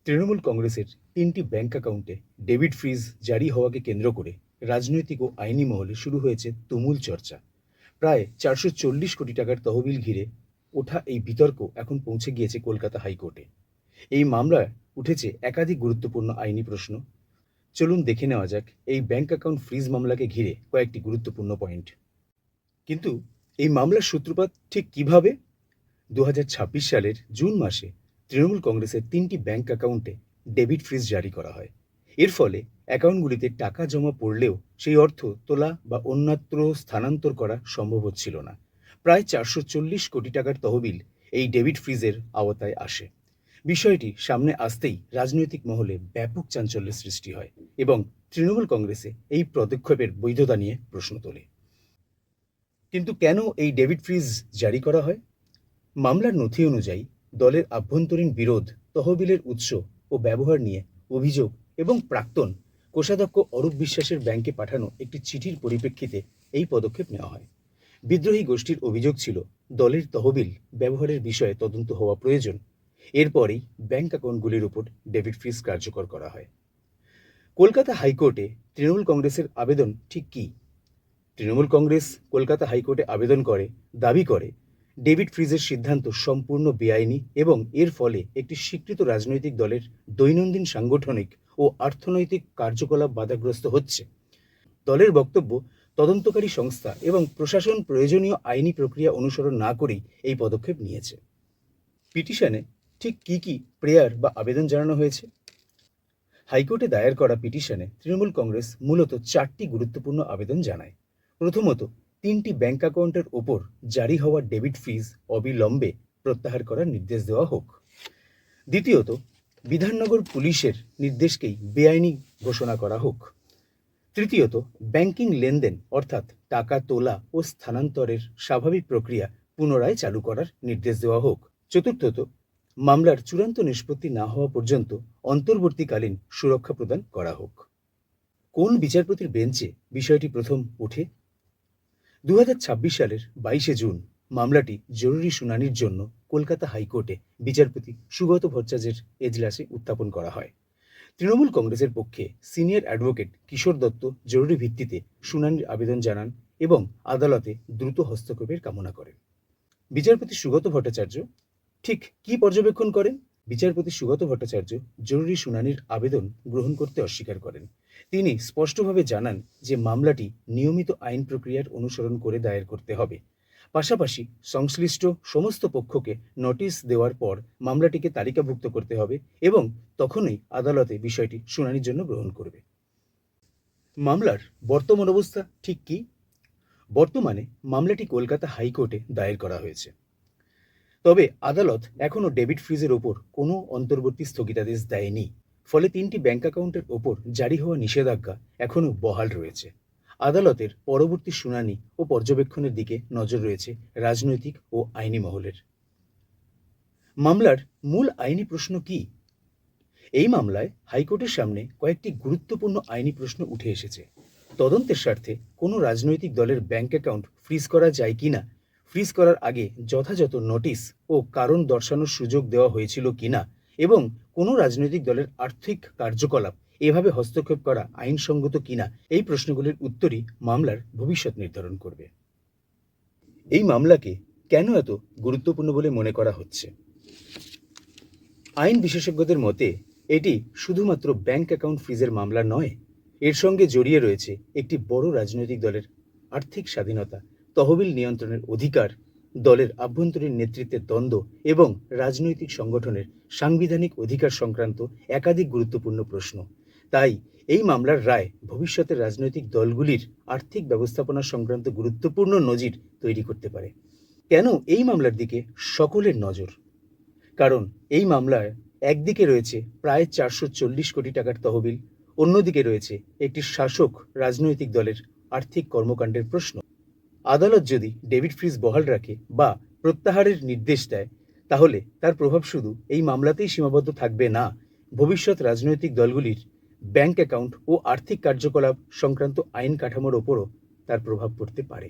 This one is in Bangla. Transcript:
তৃণমূল কংগ্রেসের ৩টি ব্যাংক অ্যাকাউন্টে ডেবিট ফ্রিজ জারি হওয়াকে কেন্দ্র করে রাজনৈতিক ও আইনি মহলে শুরু হয়েছে তুমুল চর্চা। প্রায় ৪৪০ কোটি টাকার তহবিল ঘিরে ওঠা এই বিতর্ক এখন পৌঁছে গিয়েছে কলকাতা হাইকোর্টে। এই মামলায় উঠেছে একাধিক গুরুত্বপূর্ণ আইনি প্রশ্ন। চলুন দেখে নেওয়া যাক এই ব্যাংক অ্যাকাউন্ট ফ্রিজ মামলাকে ঘিরে কয়েকটি গুরুত্বপূর্ণ পয়েন্ট। কিন্তু এই মামলার সূত্রপাত ঠিক কিভাবে? ২০২৬ সালের জুন মাসে তৃণমূল কংগ্রেসের ৩টি ব্যাংক অ্যাকাউন্টে ডেবিট ফ্রিজ জারি করা হয়। এর ফলে অ্যাকাউন্টগুলিতে টাকা জমা পড়লেও সেই অর্থ তোলা বা অন্যত্র স্থানান্তর করা সম্ভব হচ্ছিল না। প্রায় ৪৪০ কোটি টাকার তহবিল এই ডেবিট ফ্রিজের আওতায় আসে। বিষয়টি সামনে আসতেই রাজনৈতিক মহলে ব্যাপক চাঞ্চল্যের সৃষ্টি হয় এবং তৃণমূল কংগ্রেসে এই পদক্ষেপের বৈধতা নিয়ে প্রশ্ন তোলে। কিন্তু কেন এই ডেবিট ফ্রিজ জারি করা হয়? মামলার নথি অনুযায়ী দলের আভ্যন্তরীণ বিরোধ, তহবিলের উৎস ও ব্যবহার নিয়ে অভিযোগ এবং প্রাক্তন কোষাধ্যক্ষ অরূপ বিশ্বাসের ব্যাংকে পাঠানো একটি চিঠির পরিপ্রেক্ষিতে এই পদক্ষেপ নেওয়া হয়। বিদ্রোহী গোষ্ঠীর অভিযোগ ছিল দলের তহবিল ব্যবহারের বিষয়ে তদন্ত হওয়া প্রয়োজন। এরপরেই ব্যাংক অ্যাকাউন্টগুলির উপর ডেবিট ফ্রিজ কার্যকর করা হয়। কলকাতা হাইকোর্টে তৃণমূল কংগ্রেসের আবেদন ঠিক কী? তৃণমূল কংগ্রেস কলকাতা হাইকোর্টে আবেদন করে, দাবি করে ডেবিট ফ্রিজের সিদ্ধান্ত সম্পূর্ণ বেআইনি এবং এর ফলে একটি স্বীকৃত রাজনৈতিক দলের দৈনন্দিন সাংগঠনিক ও অর্থনৈতিক কার্যকলাপ বাধাগ্রস্ত হচ্ছে। দলের বক্তব্য, তদন্তকারী সংস্থা এবং প্রশাসন প্রয়োজনীয় আইনি প্রক্রিয়া অনুসরণ না করেই এই পদক্ষেপ নিয়েছে। পিটিশনে ঠিক কী প্রেয়ার বা আবেদন জানানো হয়েছে? হাইকোর্টে দায়ের করা পিটিশনে তৃণমূল কংগ্রেস মূলত 4টি গুরুত্বপূর্ণ আবেদন জানায়। প্রথমত, 3টি ব্যাংক অ্যাকাউন্টের ওপর জারি হওয়া ডেবিট ফ্রিজ অবিলম্বে প্রত্যাহার করার নির্দেশ দেওয়া হোক। দ্বিতীয়ত, বিধাননগর পুলিশের নির্দেশকেই বেআইনি ঘোষণা করা হোক। তৃতীয়ত, ব্যাংকিং লেনদেন অর্থাৎ টাকা তোলা ও স্থানান্তরের স্বাভাবিক প্রক্রিয়া পুনরায় চালু করার নির্দেশ দেওয়া হোক। চতুর্থত, মামলার চূড়ান্ত নিষ্পত্তি না হওয়া পর্যন্ত অন্তর্বর্তীকালীন সুরক্ষা প্রদান করা হোক। কোন বিচারপতির বেঞ্চে বিষয়টি প্রথম ওঠে? ২০২৬ সালের 22শে জুন মামলাটি জরুরি শুনানির জন্য কলকাতা হাইকোর্টে বিচারপতি সুগত ভট্টাচার্যের এজলাসে উত্থাপন করা হয়। তৃণমূল কংগ্রেসের পক্ষে সিনিয়র অ্যাডভোকেট কিশোর দত্ত জরুরি ভিত্তিতে শুনানির আবেদন জানান এবং আদালতে দ্রুত হস্তক্ষেপের কামনা করেন। বিচারপতি সুগত ভট্টাচার্য ঠিক কী পর্যবেক্ষণ করেন? বিচারপতি সুগত ভট্টাচার্য জরুরি শুনানির আবেদন গ্রহণ করতে অস্বীকার করেন। তিনি স্পষ্টভাবে জানান যে মামলাটি নিয়মিত আইন প্রক্রিয়ার অনুসরণ করে দায়ের করতে হবে। পাশাপাশি সংশ্লিষ্ট সমস্ত পক্ষকে নোটিশ দেওয়ার পর মামলাটিকে তালিকাভুক্ত করতে হবে এবং তখনই আদালতে বিষয়টি শুনানির জন্য গ্রহণ করবে। মামলার বর্তমান অবস্থা ঠিক কী? বর্তমানে মামলাটি কলকাতা হাইকোর্টে দায়ের করা হয়েছে। তবে আদালত এখনও ডেবিট ফ্রিজের ওপর কোনো অন্তর্বর্তী স্থগিতাদেশ দেয়নি। ফলে 3টি ব্যাংক অ্যাকাউন্টের ওপর জারি হওয়া নিষেধাজ্ঞা এখনও বহাল রয়েছে। আদালতের পরবর্তী শুনানি ও পর্যবেক্ষণের দিকে নজর রয়েছে রাজনৈতিক ও আইনি মহলের। মামলার মূল আইনি প্রশ্ন কি? এই মামলায় হাইকোর্টের সামনে কয়েকটি গুরুত্বপূর্ণ আইনি প্রশ্ন উঠে এসেছে। তদন্তের স্বার্থে কোনো রাজনৈতিক দলের ব্যাংক অ্যাকাউন্ট ফ্রিজ করা যায় কিনা, ফ্রিজ করার আগে যথাযথ নোটিশ ও কারণ দর্শানোর সুযোগ দেওয়া হয়েছিল কিনা এবং কোনো রাজনৈতিক দলের আর্থিক কার্যকলাপ এভাবে হস্তক্ষেপ করা আইনসঙ্গত কিনা, এই প্রশ্নগুলির উত্তরই মামলার ভবিষ্যৎ নির্ধারণ করবে। এই মামলাকে কেন এত গুরুত্বপূর্ণ বলে মনে করা হচ্ছে? আইন বিশেষজ্ঞদের মতে এটি শুধুমাত্র ব্যাংক অ্যাকাউন্ট ফ্রিজের মামলা নয়, এর সঙ্গে জড়িয়ে রয়েছে একটি বড় রাজনৈতিক দলের আর্থিক স্বাধীনতা, তহবিল নিয়ন্ত্রণের অধিকার, দলের আভ্যন্তরীণ নেতৃত্বের দ্বন্দ্ব এবং রাজনৈতিক সংগঠনের সাংবিধানিক অধিকার সংক্রান্ত একাধিক গুরুত্বপূর্ণ প্রশ্ন। তাই এই মামলার রায় ভবিষ্যতের রাজনৈতিক দলগুলির আর্থিক ব্যবস্থাপনা সংক্রান্ত গুরুত্বপূর্ণ নজির তৈরি করতে পারে। কেন এই মামলার দিকে সকলের নজর? কারণ এই মামলায় একদিকে রয়েছে প্রায় ৪৪০ কোটি টাকার তহবিল, অন্যদিকে রয়েছে একটি শাসক রাজনৈতিক দলের আর্থিক কর্মকাণ্ডের প্রশ্ন। আদালত যদি ডেবিট ফ্রিজ বহাল রাখে বা প্রত্যাহারের নির্দেশ দেয়, তাহলে তার প্রভাব শুধু এই মামলাতেই সীমাবদ্ধ থাকবে না, ভবিষ্যৎ রাজনৈতিক দলগুলির ব্যাংক অ্যাকাউন্ট ও আর্থিক কার্যকলাপ সংক্রান্ত আইন কাঠামোর ওপরও তার প্রভাব পড়তে পারে।